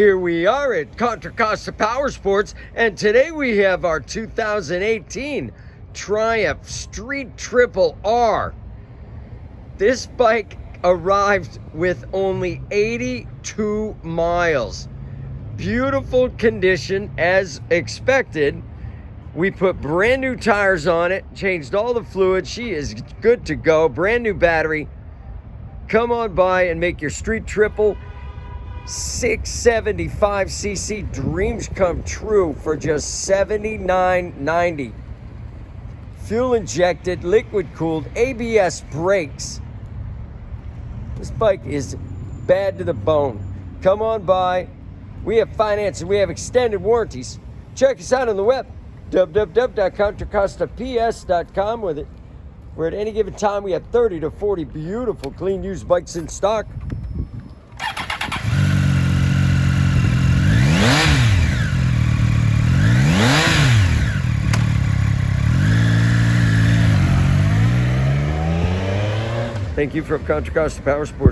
Here we are at Contra Costa Powersports, and today we have our 2018 Triumph Street Triple R. This bike arrived with only 82 miles. Beautiful condition as expected. We put brand new tires on it, changed all the fluids. She is good to go. Brand new battery. Come on by and make your Street Triple 675cc dreams come true for just $79.90. Fuel injected, liquid cooled, ABS brakes. This bike is bad to the bone. Come on by. We have financing, we have extended warranties. Check us out on the web, www.contracostaps.com, where at any given time we have 30 to 40 beautiful clean used bikes in stock. Thank you from Contra Costa Powersports.